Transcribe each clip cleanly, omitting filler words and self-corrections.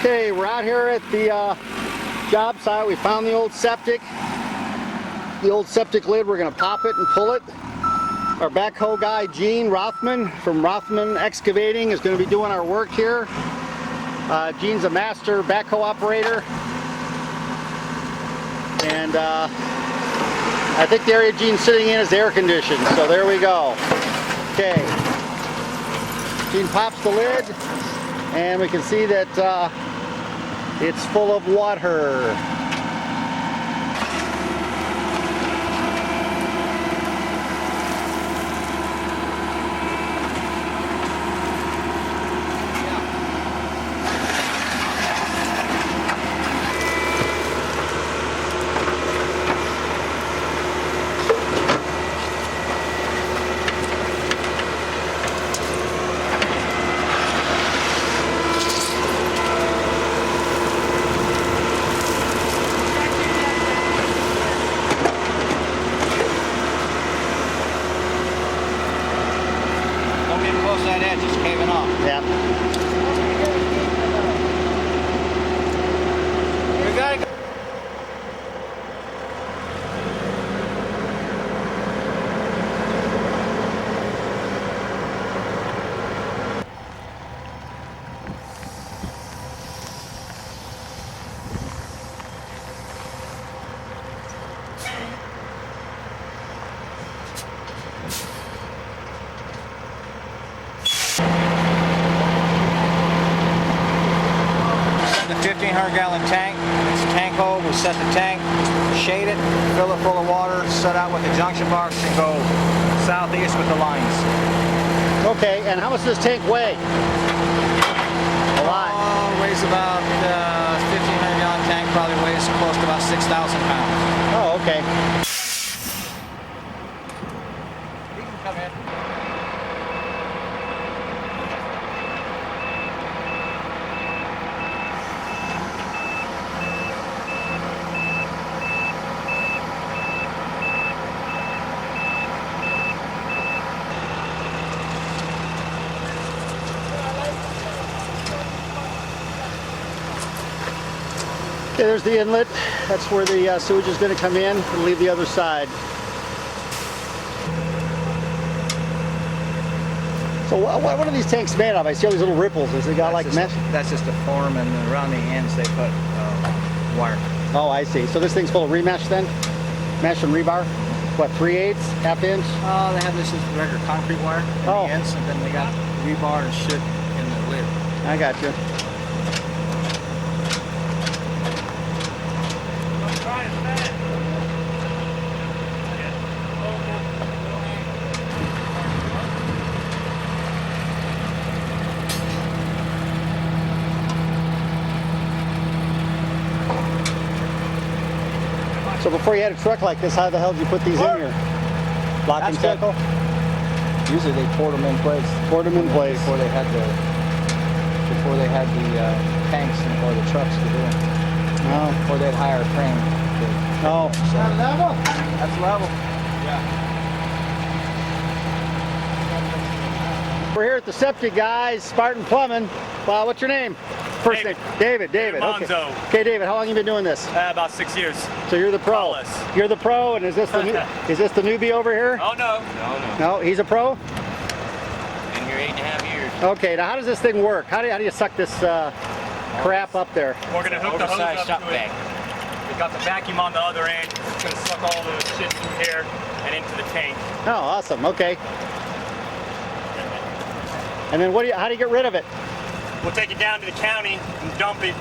Okay, we're out here at the job site. We found the old septic. The old septic lid, we're going to pop it and pull it. Our backhoe guy, Gene Rothman from Rothman Excavating, is going to be doing our work here. Gene's a master backhoe operator. And I think the area Gene's sitting in is air conditioned, so there we go. Okay. Gene pops the lid, and we can see that it's full of water. That edge is caving off. Yeah. We gotta go. The 1,500-gallon tank. It's a tank hole. We set the tank, shade it, fill it full of water, set out with the junction box, and go southeast with the lines. Okay, and how much does this tank weigh? A lot. Weighs about 1,500-gallon tank. Probably weighs close to about 6,000 pounds. Oh, okay. You can come in. Okay, there's the inlet. That's where the sewage is going to come in and leave the other side. So what are these tanks made of? I see all these little ripples. Has it got like mesh? That's just a form, and around the ends they put wire. Oh, I see. So this thing's full of remesh then? Mesh and rebar? What, 3/8, half inch? Oh, they have this as regular concrete wire in the ends, and then they got rebar and shit in the lid. I got you. So before you had a truck like this, how the hell did you put these in here? Block and tackle? Usually they poured them in place. Poured them in place. Before they had the tanks or the trucks to do it. Oh. Or they'd hire a crane. Oh. That's level? That's level. Yeah. We're here at the Septic guys, Spartan Plumbing. What's your name? First David. name? David. Okay. Monzo. Okay, David. How long have you been doing this? About 6 years. So you're the pro. Flawless. You're the pro, and is this the newbie over here? Oh no. No, he's a pro. Been here 8.5 years. Okay. Now, how does this thing work? How do you suck this crap up there? We're gonna hook the hose Oversized up shop to it. bag. We got the vacuum on the other end. It's gonna suck all the shit through here and into the tank. Oh, awesome. Okay. And then how do you get rid of it? We'll take it down to the county and dump it.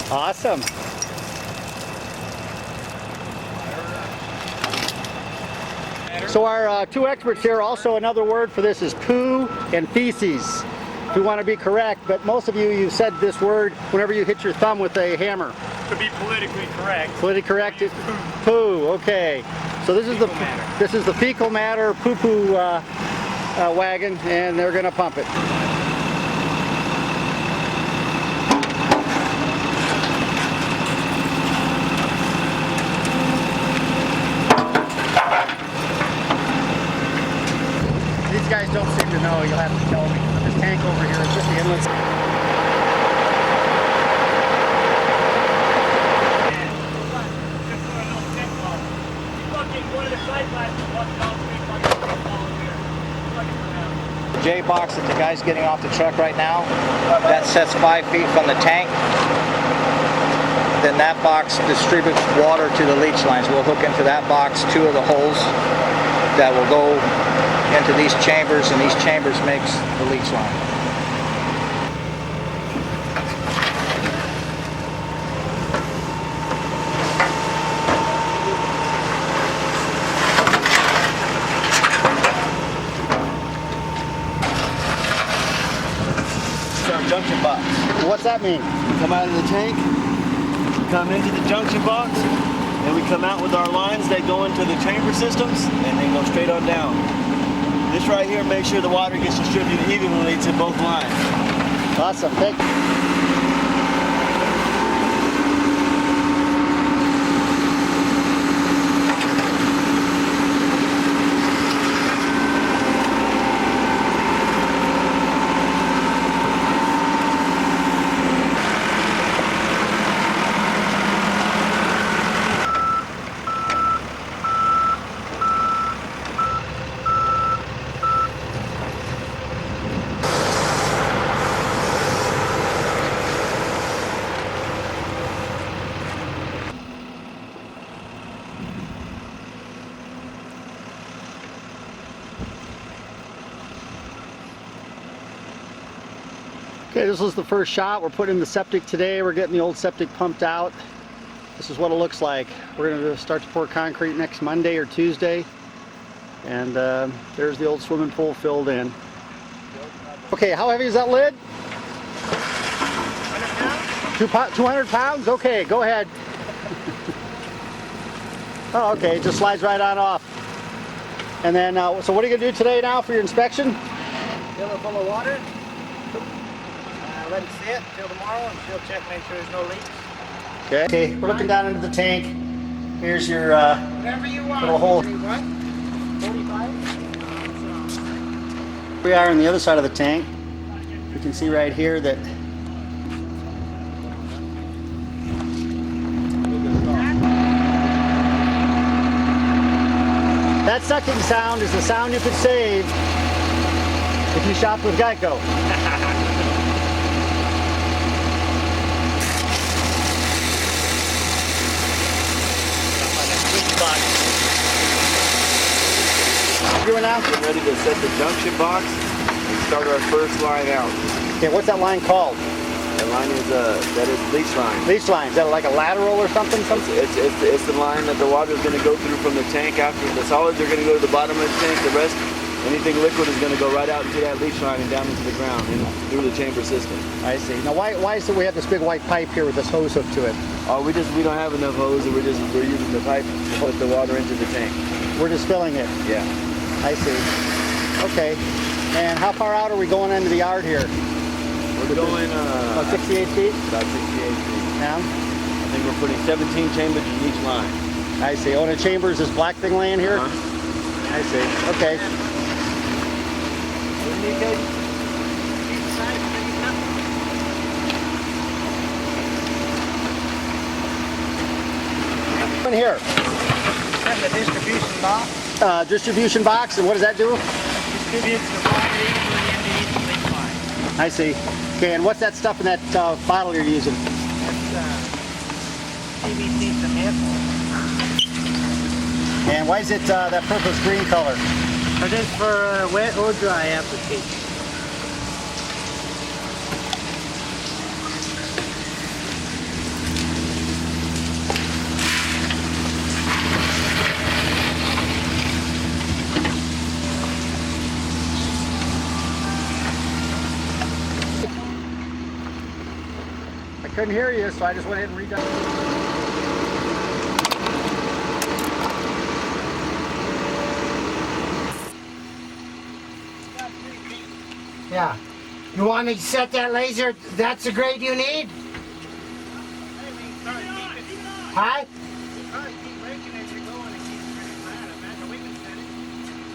Awesome. So our two experts here, also another word for this is poo and feces. If you want to be correct, but most of you said this word whenever you hit your thumb with a hammer. To be politically correct. Politically correct? Poo. Okay. So this is the fecal matter poo-poo wagon, and they're going to pump it. These guys don't seem to know. You'll have to tell me. tank over here. It's just the inlet. J box that the guy's getting off the truck right now, that sets 5 feet from the tank. Then that box distributes water to the leach lines. We'll hook into that box 2 of the holes that will go into these chambers, and these chambers makes the leach line. Junction box. What's that mean? We come out of the tank, come into the junction box, and we come out with our lines that go into the chamber systems, and they go straight on down. This right here makes sure the water gets distributed evenly to both lines. Awesome. Thank you. Okay, this was the first shot. We're putting in the septic today. We're getting the old septic pumped out. This is what it looks like. We're going to start to pour concrete next Monday or Tuesday. And there's the old swimming pool filled in. Okay, how heavy is that lid? 200 pounds? Okay, go ahead. Oh, okay, it just slides right on off. And then, so what are you going to do today now for your inspection? Fill it full of water. Let it sit till tomorrow, and she'll check, make sure there's no leaks. Okay, we're looking down into the tank. Here's your Whatever you want. little hole. 45? We are on the other side of the tank. You can see right here that that sucking sound is the sound you could save if you shop with Geico. Doing now? Getting ready to set the junction box and start our first line out. Okay, what's that line called? That line is that is leach line. Leach line. Is that like a lateral or something? It's the line that the water is going to go through from the tank. After the solids are going to go to the bottom of the tank. The rest, anything liquid is going to go right out into that leach line and down into the ground and through the chamber system. I see. Now, why is it we have this big white pipe here with this hose hooked to it? Oh, we don't have enough hose, and we're using the pipe to put the water into the tank. We're just filling it. Yeah. I see. Okay. And how far out are we going into the yard here? We're going About 68 feet? about 68 feet. Yeah. I think we're putting 17 chambers in each line. I see. Oh, and the chamber is this black thing laying here? I see. Okay. In here. And the distribution box Distribution box, and what does that do? distributes the water evenly into each leach line. I see. Okay, and what's that stuff in that bottle you're using? That's PVC cement. And why is it that purplish green color? It is for wet or dry application. I couldn't hear you, so I just went ahead and redone it. Yeah. You want to set that laser? That's the grade you need? Huh?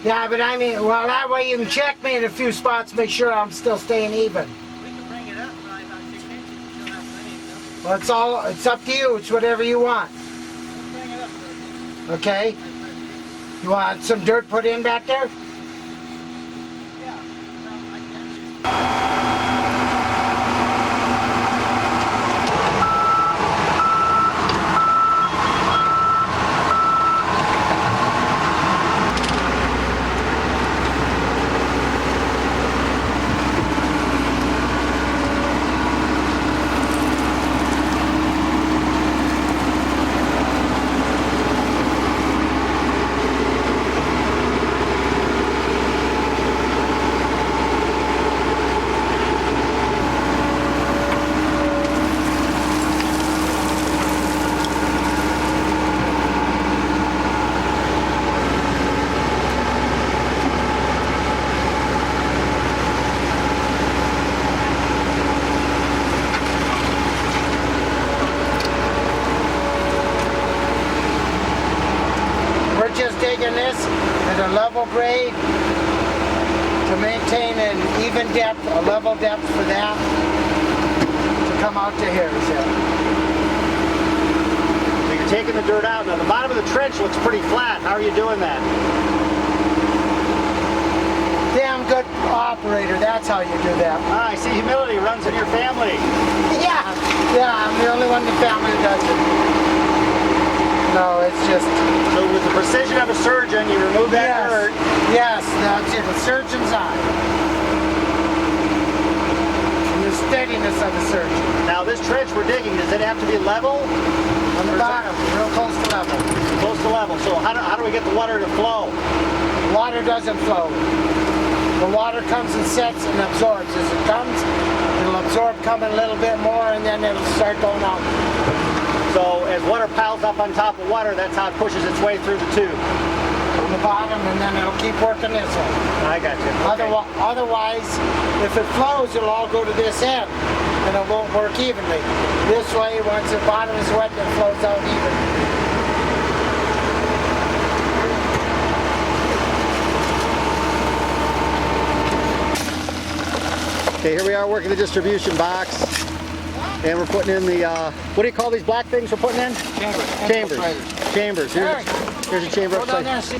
Yeah, but I mean, well, that way you can check me in a few spots, make sure I'm still staying even. We can bring it up by about 6 inches. You still have plenty of Well, it's up to you. It's whatever you want. Let's bring it up a little bit. Okay? You want some dirt put in back there? Yeah, something like that. We're just digging this at a level grade to maintain an even depth, a level depth for that to come out to here. So. So you're taking the dirt out. Now the bottom of the trench looks pretty flat. How are you doing that? Damn good operator, that's how you do that. Ah, I see humility runs in your family. Yeah, I'm the only one in the family that does it. No, it's just... So with the precision of a surgeon, you remove that Yes, dirt. yes, that's it, a surgeon's eye. And the steadiness of a surgeon. Now this trench we're digging, does it have to be level? On the bottom, real close to level. Close to level. So how do we get the water to flow? Water doesn't flow. The water comes and sets and absorbs. As it comes, it'll absorb coming a little bit more and then it'll start going out. So as water piles up on top of water, that's how it pushes its way through the tube. On the bottom and then it'll keep working this way. I got you. Okay. Otherwise, if it flows, it'll all go to this end and it won't work evenly. This way, once the bottom is wet, it flows out even. Okay, here we are working the distribution box. And we're putting in the, what do you call these black things we're putting in? Chambers. Chambers. Here's a chamber Go down upside. there and see.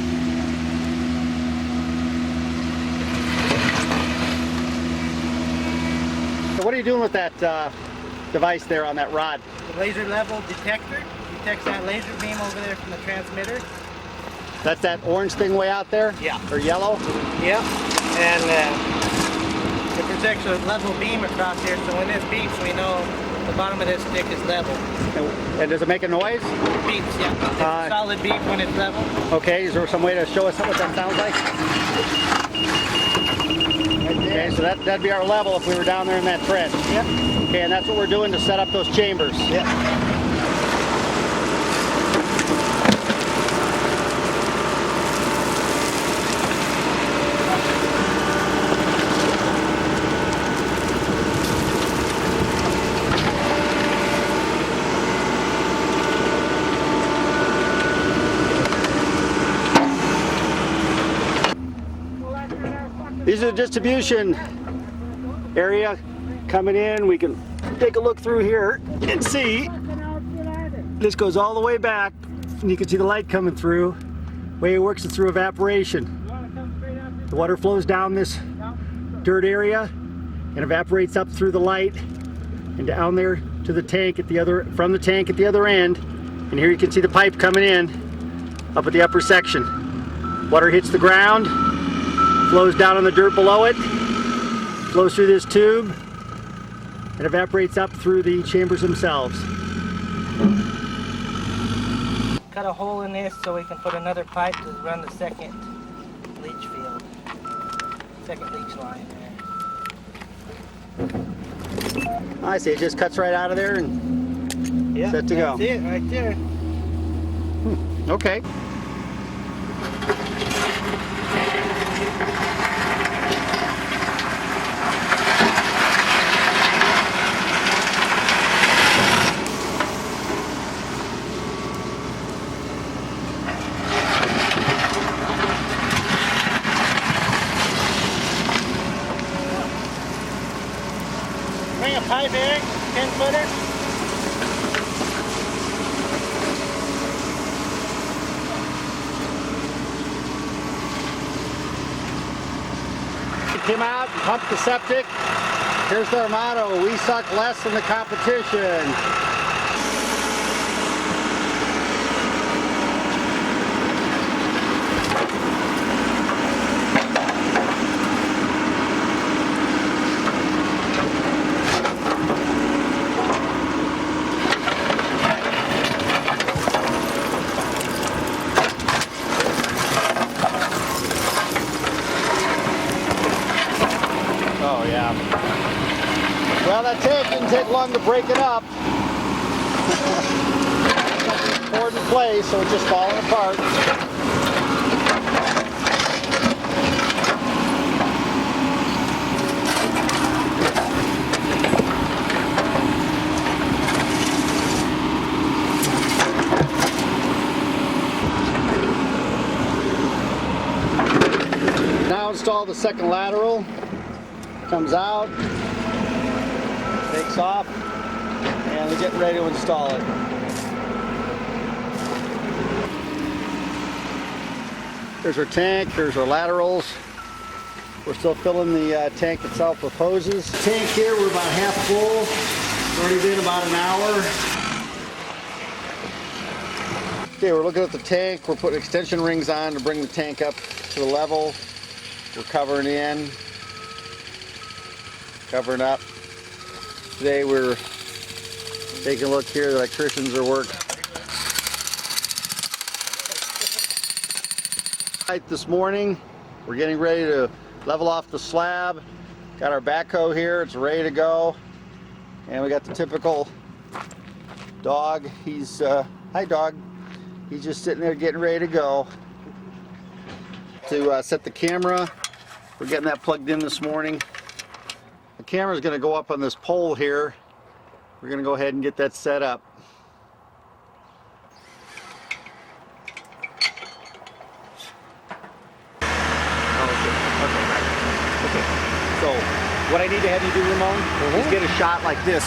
So what are you doing with that device there on that rod? The laser level detector detects that laser beam over there from the transmitter. That's that orange thing way out there? Yeah. Or yellow? Yep. And it projects a level beam across here, so when this beeps, we know the bottom of this stick is level. And does it make a noise? Beeps, yeah. It's a solid beep when it's level. Okay, is there some way to show us what that sounds like? Okay, so that'd be our level if we were down there in that trench. Yep. Okay, and that's what we're doing to set up those chambers. Yep. These are the distribution area coming in. We can take a look through here and see. This goes all the way back, and you can see the light coming through. The way it works is through evaporation. The water flows down this dirt area and evaporates up through the light and down there to the tank at the other, from the tank at the other end. And here you can see the pipe coming in up at the upper section. Water hits the ground, flows down on the dirt below it, flows through this tube, and evaporates up through the chambers themselves. Cut a hole in this so we can put another pipe to run the second leach field. Second leach line there. I see, it just cuts right out of there and Yep, set to go. That's it right there. Okay. a pipe, Eric? 10-footer? Came out and pumped the septic. Here's their motto: we suck less than the competition. Oh yeah. Well, that tank didn't take long to break it up. Something poured in place, so it's just falling apart. Now install the second lateral. Comes out, takes off, and we're getting ready to install it. Here's our tank, here's our laterals. We're still filling the tank itself with hoses. Tank here, we're about half full. It's already been about an hour. Okay, we're looking at the tank. We're putting extension rings on to bring the tank up to the level. We're covering in. Covering up. Today we're taking a look here. The electricians are working. Right, this morning we're getting ready to level off the slab. Got our backhoe here. It's ready to go. And we got the typical dog. He's hi dog. He's just sitting there getting ready to go. To set the camera. We're getting that plugged in this morning. The camera's going to go up on this pole here. We're going to go ahead and get that set up. Okay. So what I need to have you do, Ramon, is get a shot like this.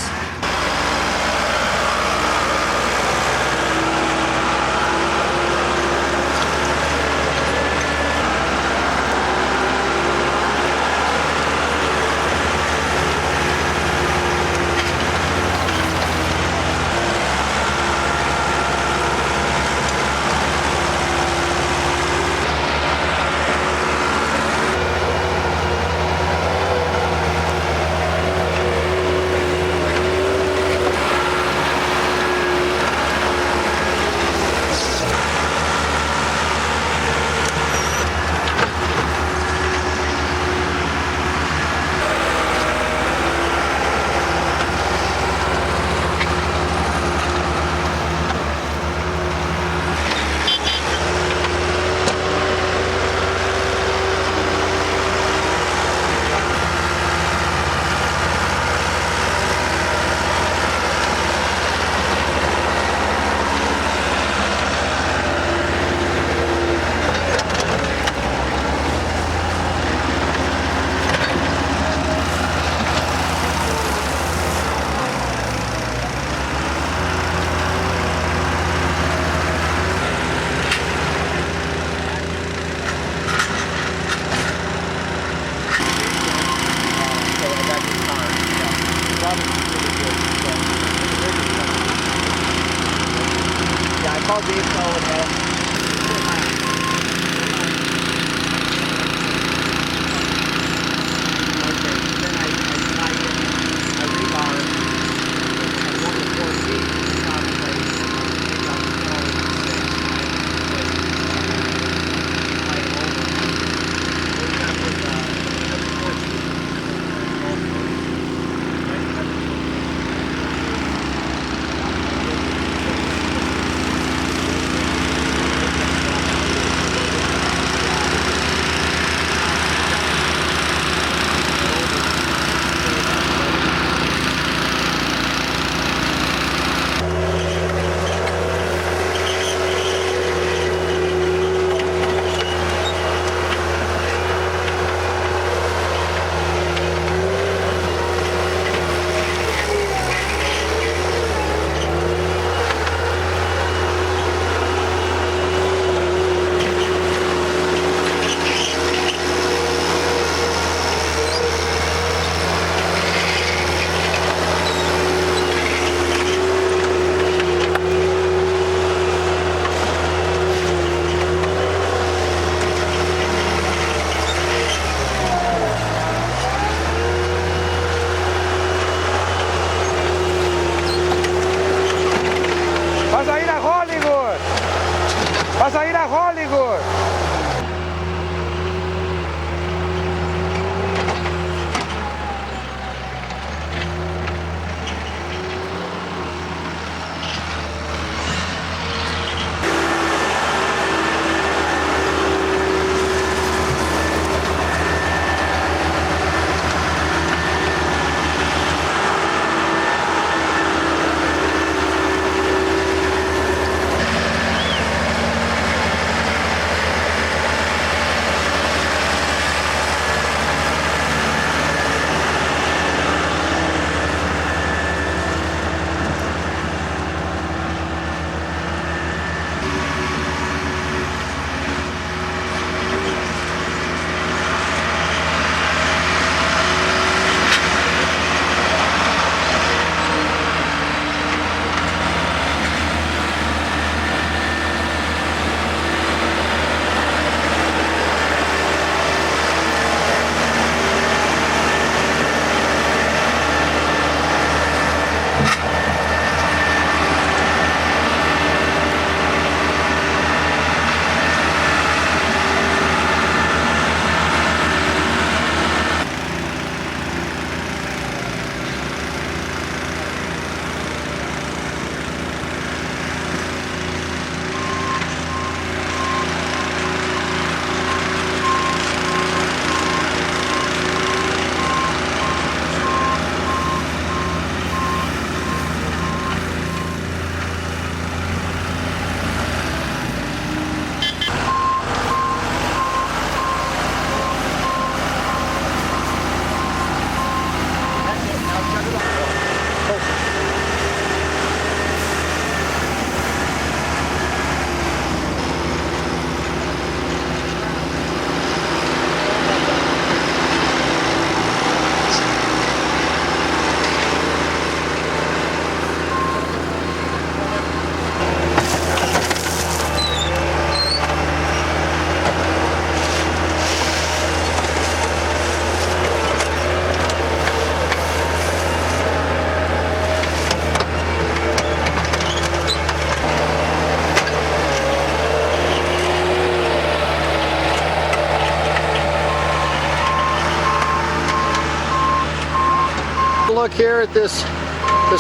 Look here at this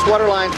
water line.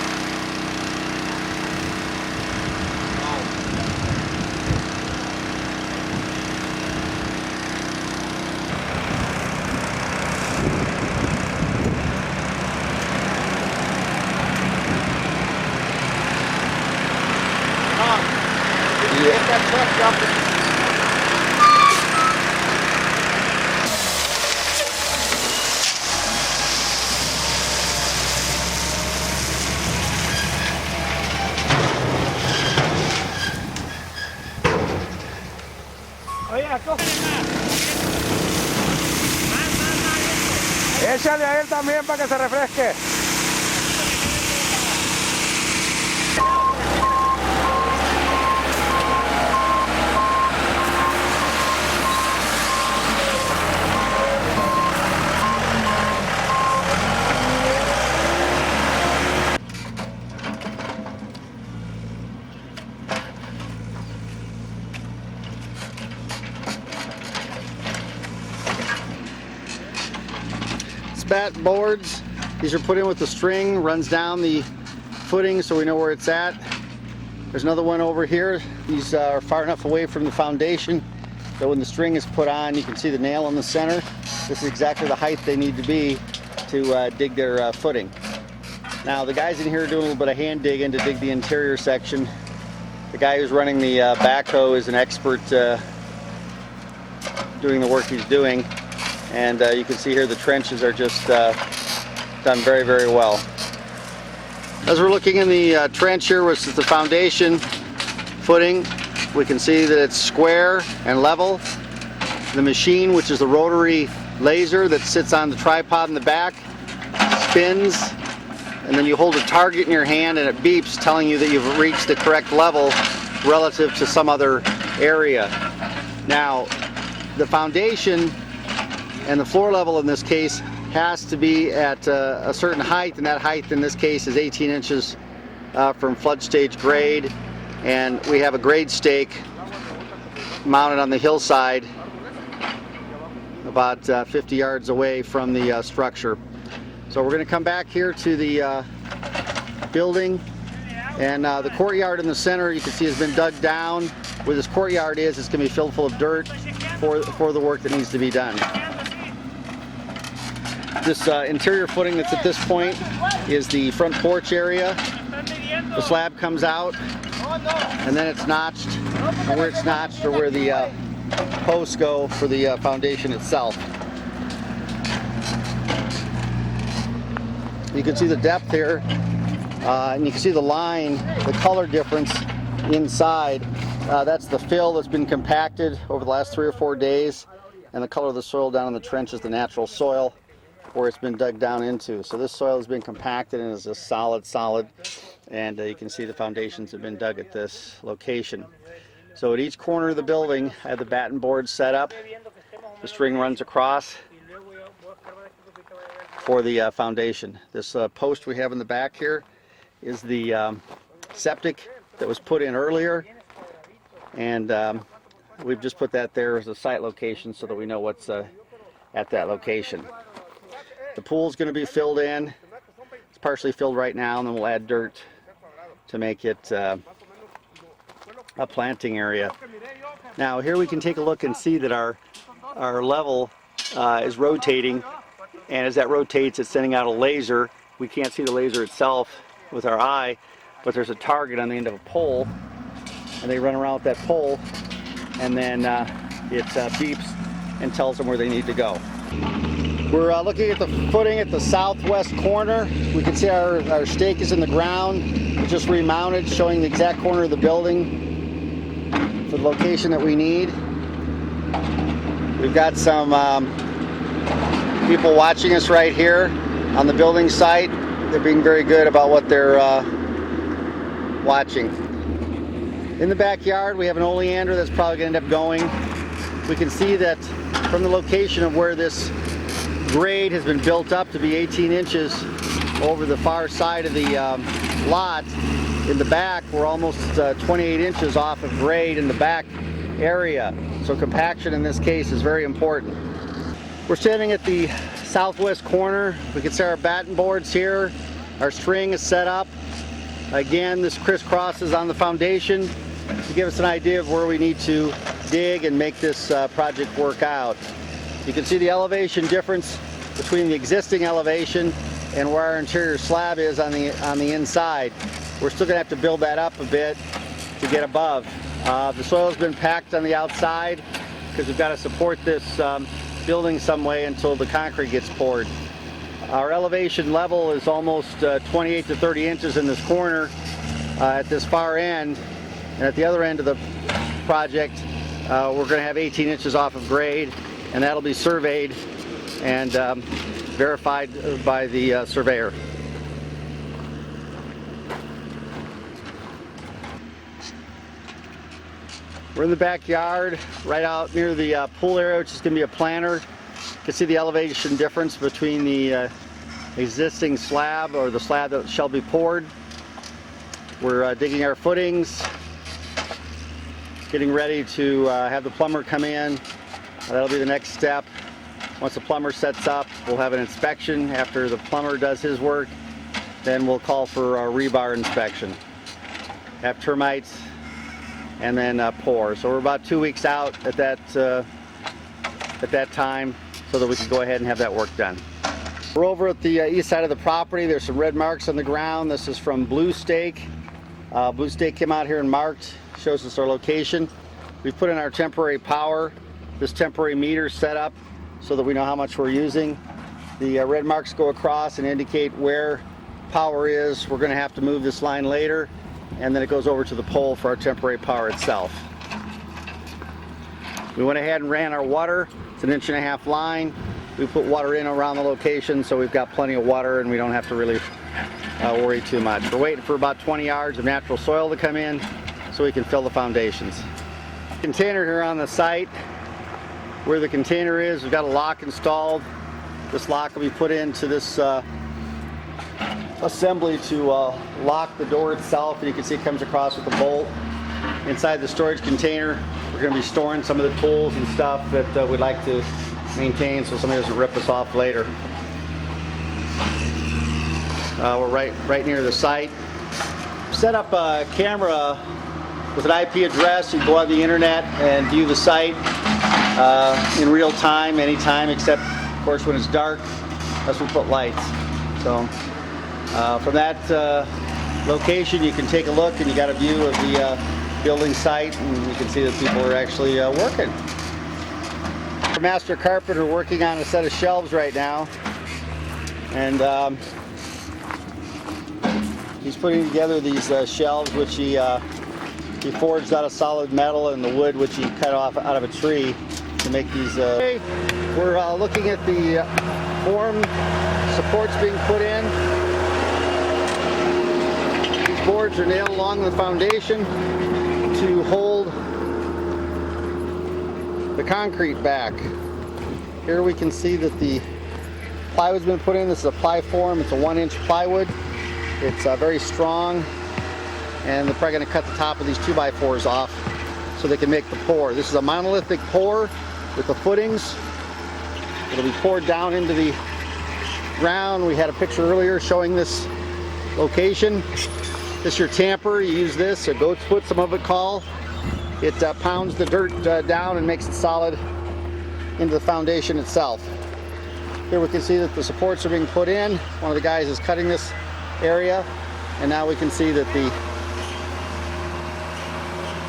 Échale a él también para que se refresque. Spat boards. These are put in with the string, runs down the footing so we know where it's at. There's another one over here. These are far enough away from the foundation that when the string is put on, you can see the nail in the center. This is exactly the height they need to be to dig their footing. Now the guys in here are doing a little bit of hand digging to dig the interior section. The guy who's running the backhoe is an expert doing the work he's doing. And you can see here the trenches are just done very, very well. As we're looking in the trench here, which is the foundation footing, we can see that it's square and level. The machine, which is the rotary laser that sits on the tripod in the back, spins, and then you hold a target in your hand and it beeps telling you that you've reached the correct level relative to some other area. Now, the foundation and the floor level in this case has to be at a certain height, and that height in this case is 18 inches from flood stage grade. And we have a grade stake mounted on the hillside about 50 yards away from the structure. So we're going to come back here to the building, and the courtyard in the center you can see has been dug down. Where this courtyard is, it's going to be filled full of dirt for the work that needs to be done. This interior footing that's at this point is the front porch area. The slab comes out and then it's notched, and where it's notched or where the posts go for the foundation itself. You can see the depth here, and you can see the line, the color difference inside. That's the fill that's been compacted over the last 3 or 4 days, and the color of the soil down in the trench is the natural soil where it's been dug down into. So this soil has been compacted and is just solid, and you can see the foundations have been dug at this location. So at each corner of the building I have the batten board set up. The string runs across for the foundation. This post we have in the back here is the septic that was put in earlier, and we've just put that there as a site location so that we know what's at that location. The pool's going to be filled in. It's partially filled right now, and then we'll add dirt to make it a planting area. Now here we can take a look and see that our level is rotating, and as that rotates it's sending out a laser. We can't see the laser itself with our eye, but there's a target on the end of a pole, and they run around with that pole, and then it beeps and tells them where they need to go. We're looking at the footing at the southwest corner. We can see our stake is in the ground. It's just remounted, showing the exact corner of the building for the location that we need. We've got some people watching us right here on the building site. They're being very good about what they're watching. In the backyard we have an oleander that's probably going to end up going. We can see that from the location of where this grade has been built up to be 18 inches over the far side of the lot. In the back we're almost 28 inches off of grade in the back area, so compaction in this case is very important. We're standing at the southwest corner. We can see our batten boards here. Our string is set up. Again, this crisscrosses on the foundation to give us an idea of where we need to dig and make this project work out. You can see the elevation difference between the existing elevation and where our interior slab is on the inside. We're still gonna have to build that up a bit to get above. The soil's been packed on the outside because we've got to support this building some way until the concrete gets poured. Our elevation level is almost 28 to 30 inches in this corner at this far end, and at the other end of the project we're going to have 18 inches off of grade, and that'll be surveyed and verified by the surveyor. We're in the backyard, right out near the pool area, which is going to be a planter. You can see the elevation difference between the existing slab, or the slab that shall be poured. We're digging our footings, getting ready to have the plumber come in. That'll be the next step. Once the plumber sets up, we'll have an inspection. After the plumber does his work, then we'll call for a rebar inspection. Have termites, and then pour. So we're about 2 weeks out at that time, so that we can go ahead and have that work done. We're over at the east side of the property. There's some red marks on the ground. This is from Blue Stake. Blue Stake came out here and marked, shows us our location. We've put in our temporary power. This temporary meter set up so that we know how much we're using. The red marks go across and indicate where power is. We're going to have to move this line later, and then it goes over to the pole for our temporary power itself. We went ahead and ran our water. It's an 1.5 inch line. We put water in around the location, so we've got plenty of water and we don't have to really worry too much. We're waiting for about 20 yards of natural soil to come in so we can fill the foundations. Container here on the site. Where the container is, we've got a lock installed. This lock will be put into this assembly to lock the door itself, and you can see it comes across with a bolt. Inside the storage container, we're going to be storing some of the tools and stuff that we'd like to maintain so somebody doesn't rip us off later. We're right near the site. Set up a camera with an IP address. You can go on the internet and view the site in real time, anytime, except of course when it's dark, that's when we put lights. So from that location you can take a look, and you got a view of the building site, and you can see that people are actually working. Our master carpenter working on a set of shelves right now, and he's putting together these shelves which he forged out of solid metal, and the wood which he cut off out of a tree to make these. We're looking at the form supports being put in. These boards are nailed along the foundation to hold the concrete back. Here we can see that the plywood's been put in. This is a ply form. It's a 1-inch plywood. It's very strong, and they're probably going to cut the top of these 2x4s off so they can make the pour. This is a monolithic pour with the footings. It'll be poured down into the ground. We had a picture earlier showing this location. This is your tamper. You use this, a goat's foot, some of it call. It pounds the dirt down and makes it solid into the foundation itself. Here we can see that the supports are being put in. One of the guys is cutting this area, and now we can see that the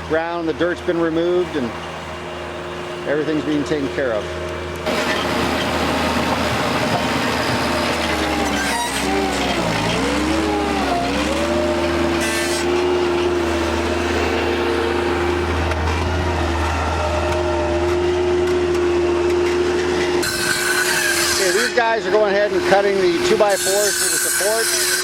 ground, the dirt's been removed, and everything's being taken care of. Okay, these guys are going ahead and cutting the 2x4s for the supports.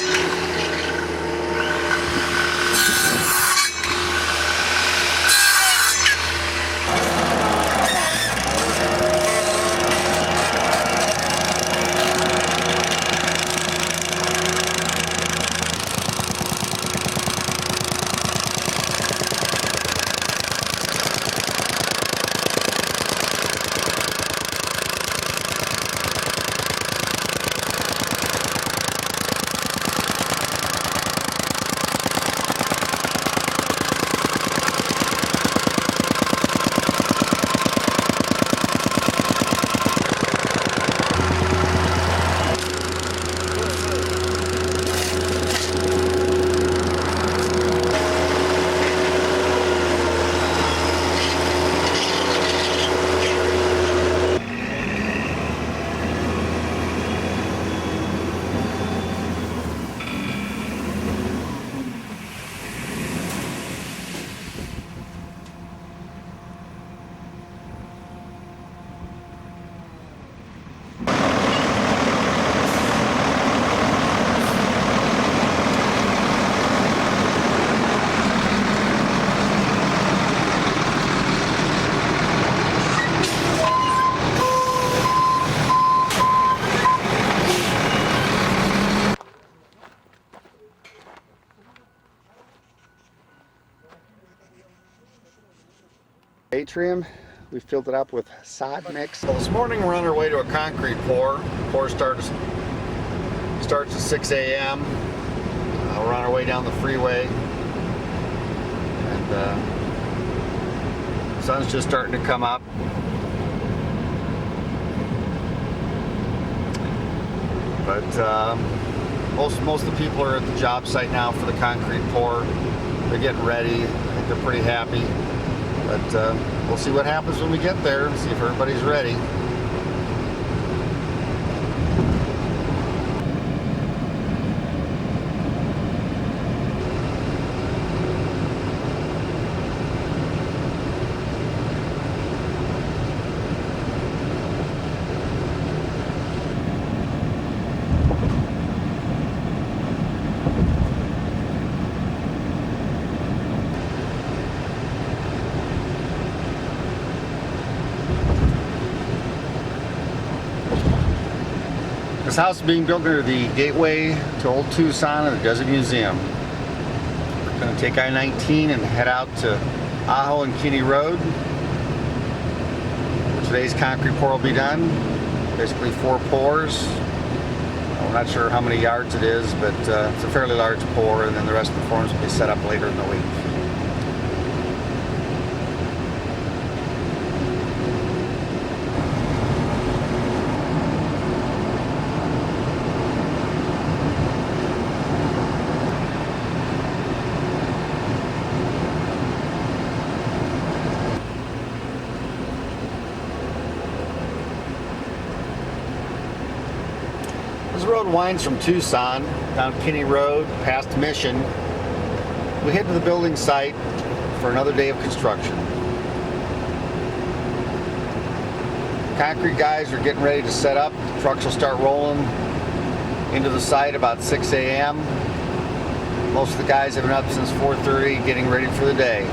Atrium. We filled it up with sod mix. Well, this morning we're on our way to a concrete pour. Pour starts at 6 a.m. We're on our way down the freeway. And the sun's just starting to come up. But most of the people are at the job site now for the concrete pour. They're getting ready. I think they're pretty happy. But we'll see what happens when we get there and see if everybody's ready. This house is being built near the gateway to Old Tucson and the Desert Museum. We're going to take I-19 and head out to Ajo and Kinney Road, where today's concrete pour will be done. Basically 4 pours. I'm not sure how many yards it is, but it's a fairly large pour, and then the rest of the forms will be set up later in the week. This road winds from Tucson down Kinney Road past Mission. We head to the building site for another day of construction. Concrete guys are getting ready to set up. The trucks will start rolling into the site about 6 a.m. Most of the guys have been up since 4:30 getting ready for the day.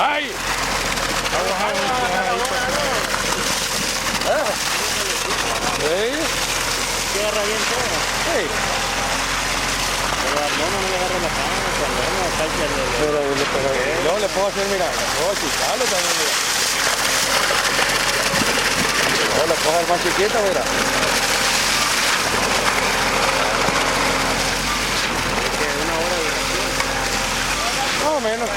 ¡Ay! Tierra bien toda. Sí. Pero al mono no le agarra la cama, al mono acá Luego le puedo hacer, mira, le puedo achicarlo también, mira. Luego le puedo hacer más chiquita, mira. una hora de duración. Más o menos.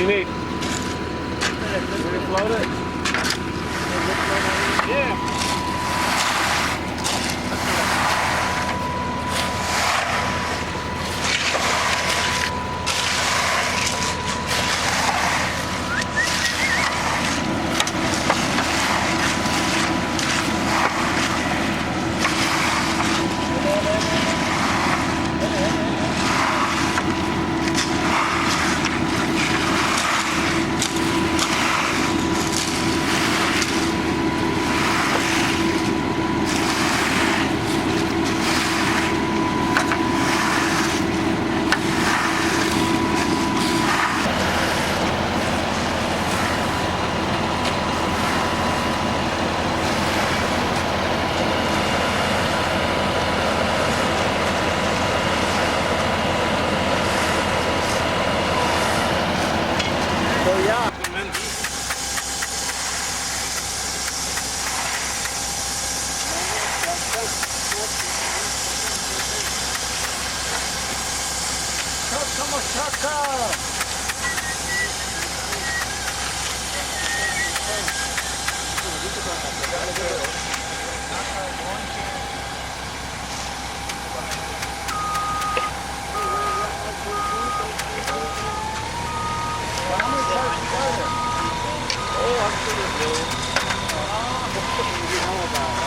do you need? Ready to float it? Yeah.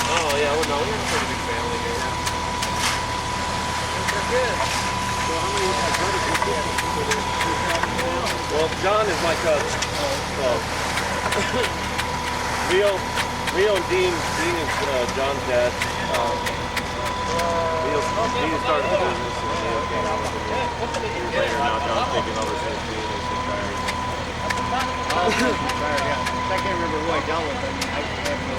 Oh yeah, well no, we have a pretty big family here. They're good. So how many brothers and sisters? Well, John is my cousin. Leo and Dean is John's dad. Leo started the business and Leo came over to me. Years later now John's taking over since Dean is retired. Oh, he's retired, yeah. I can't remember who I dealt with, but I have no